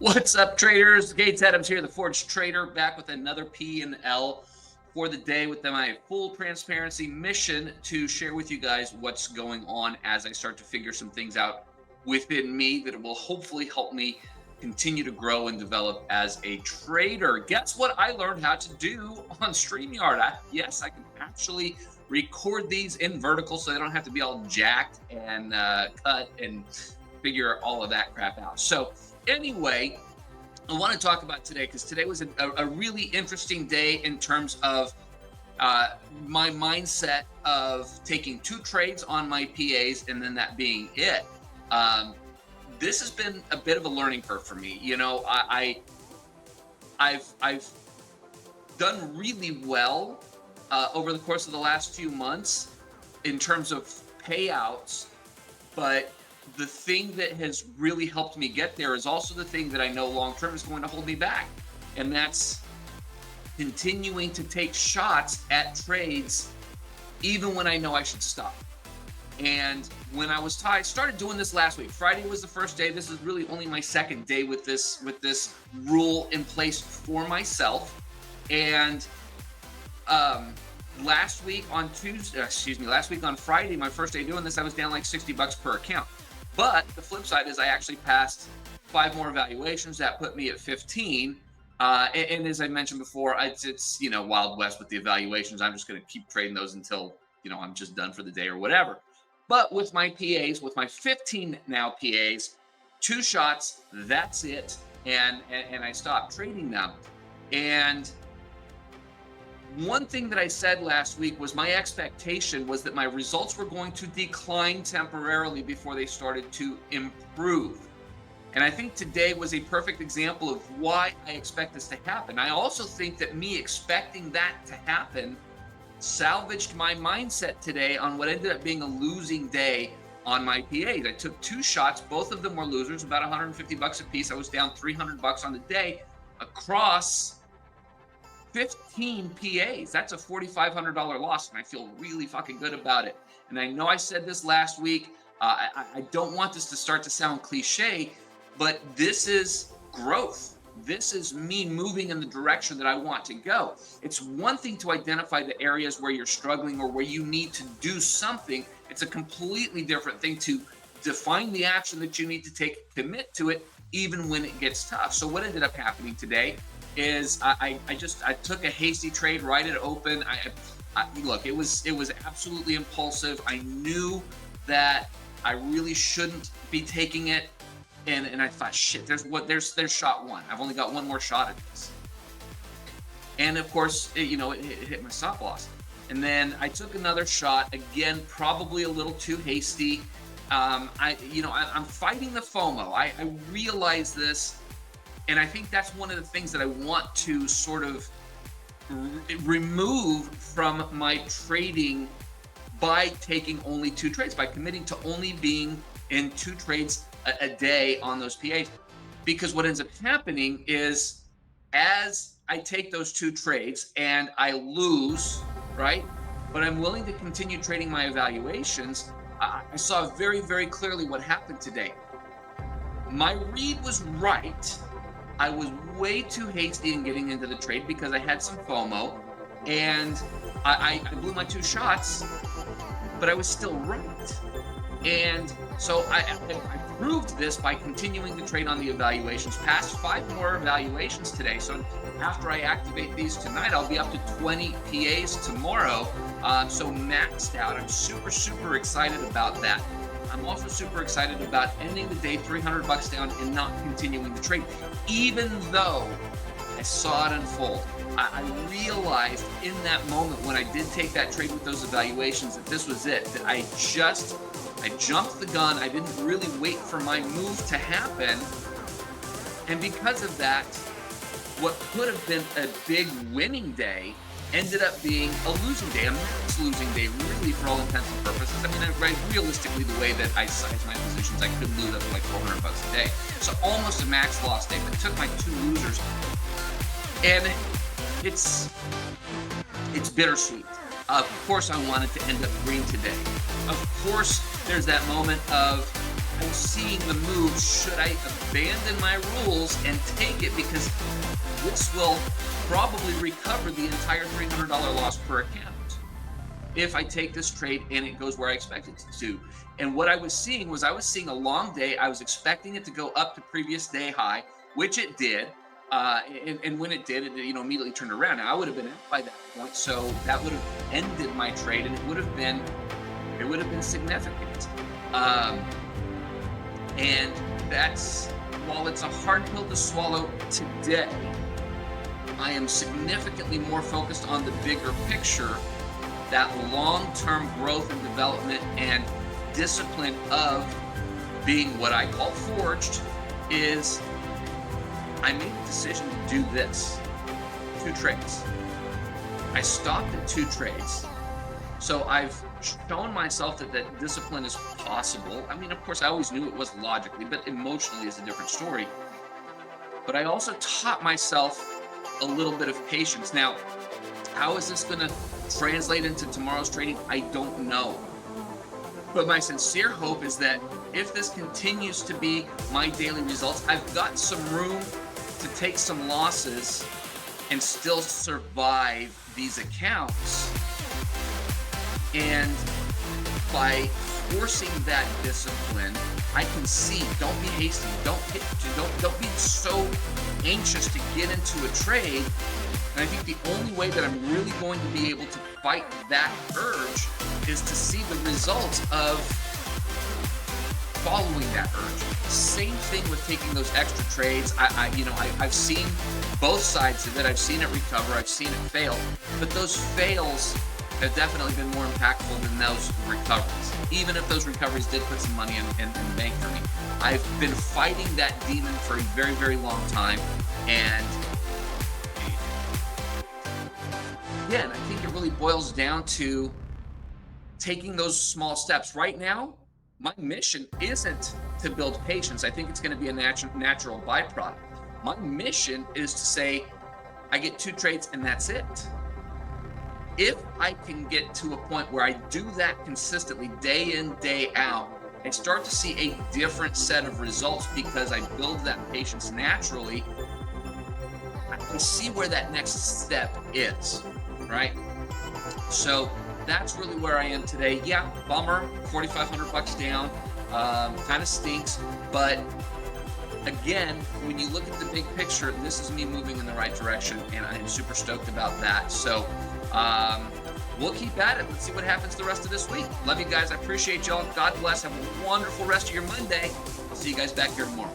What's up, traders? Gates Adams here, the Forge Trader, back with another P and L for the day with my full transparency mission to share with you guys what's going on as I start to figure some things out within me that will hopefully help me continue to grow and develop as a trader. Guess what I learned how to do on StreamYard? Yes, I can actually record these in vertical so they don't have to be all jacked and cut and figure all of that crap out. So anyway, I want to talk about today because today was a really interesting day in terms of my mindset of taking 2 trades on my PAs and then that being it. This has been a bit of a learning curve for me. You know, I've done really well over the course of the last few months in terms of payouts, but the thing that has really helped me get there is also the thing that I know long-term is going to hold me back. And that's continuing to take shots at trades, even when I know I should stop. And when I started doing this last week. Friday was the first day. This is really only my second day with this rule in place for myself. And last week on Friday, my first day doing this, I was down like $60 per account. But the flip side is I actually passed 5 more evaluations. That put me at 15. And as I mentioned before, it's Wild West with the evaluations. I'm just going to keep trading those until, I'm just done for the day or whatever. But with my PAs, with my 15 now PAs, 2 shots, that's it. And I stopped trading them. And one thing that I said last week was my expectation was that my results were going to decline temporarily before they started to improve. And I think today was a perfect example of why I expect this to happen. I also think that me expecting that to happen salvaged my mindset today on what ended up being a losing day on my PAs. I took 2 shots. Both of them were losers, about $150 a piece. I was down $300 on the day across 15 PAs. That's a $4,500 loss, and I feel really fucking good about it. And I know I said this last week. I don't want this to start to sound cliche, but this is growth. This is me moving in the direction that I want to go. It's one thing to identify the areas where you're struggling or where you need to do something. It's a completely different thing to define the action that you need to take, commit to it, even when it gets tough. So what ended up happening today is I took a hasty trade right at open. Look, it was absolutely impulsive. I knew that I really shouldn't be taking it, and I thought, shit, there's shot 1. I've only got 1 more shot at this, and of course, it hit my stop loss. And then I took another shot again, probably a little too hasty. I'm fighting the FOMO. I realize this. And I think that's one of the things that I want to sort of remove from my trading by taking only 2 trades, by committing to only being in 2 trades a day on those PAs. Because what ends up happening is as I take those 2 trades and I lose, right? But I'm willing to continue trading my evaluations. I saw very, very clearly what happened today. My read was right. I was way too hasty in getting into the trade because I had some FOMO, and I blew my 2 shots, but I was still right. And so I proved this by continuing to trade on the evaluations, past 5 more evaluations today. So after I activate these tonight, I'll be up to 20 PAs tomorrow. So maxed out. I'm super, super excited about that. I'm also super excited about ending the day $300 down and not continuing the trade, even though I saw it unfold. I realized in that moment when I did take that trade with those evaluations that this was it, that I jumped the gun. I didn't really wait for my move to happen. And because of that, what could have been a big winning day ended up being a losing day, a max losing day, really, for all intents and purposes. I mean, realistically, the way that I sized my positions, I could lose up to like $400 a day. So almost a max loss day, but took my 2 losers. And it's bittersweet. Of course, I wanted to end up green today. Of course, there's that moment of, I'm seeing the move. Should I abandon my rules and take it, because this will probably recover the entire $300 loss per account if I take this trade and it goes where I expect it to. And what I was seeing was, I was seeing a long day. I was expecting it to go up to previous day high, which it did. And when it did, it immediately turned around. Now, I would have been out by that point, so that would have ended my trade, and it would have been significant. And that's, while it's a hard pill to swallow today, I am significantly more focused on the bigger picture, that long-term growth and development and discipline of being what I call forged. Is I made a decision to do this. 2 trades. I stopped at 2 trades. So I've shown myself that discipline is possible. I mean, of course, I always knew it was logically, but emotionally is a different story. But I also taught myself a little bit of patience. Now, how is this going to translate into tomorrow's trading? I don't know. But my sincere hope is that if this continues to be my daily results, I've got some room to take some losses and still survive these accounts. And by forcing that discipline, I can see, don't be hasty, don't be so anxious to get into a trade. And I think the only way that I'm really going to be able to fight that urge is to see the results of following that urge. Same thing with taking those extra trades. I've seen both sides of it. I've seen it recover. I've seen it fail. But those fails have definitely been more impactful than those recoveries. Even if those recoveries did put some money in the bank for me. I've been fighting that demon for a very, very long time. And again, I think it really boils down to taking those small steps. Right now, my mission isn't to build patience. I think it's going to be a natural byproduct. My mission is to say, I get 2 trades and that's it. If I can get to a point where I do that consistently, day in, day out, I start to see a different set of results because I build that patience naturally. I can see where that next step is, right? So that's really where I am today. Yeah, bummer, $4,500 down, kind of stinks, but again, when you look at the big picture, this is me moving in the right direction, and I am super stoked about that. So we'll keep at it. Let's see what happens the rest of this week. Love you guys. I appreciate y'all. God bless. Have a wonderful rest of your Monday. I'll see you guys back here tomorrow.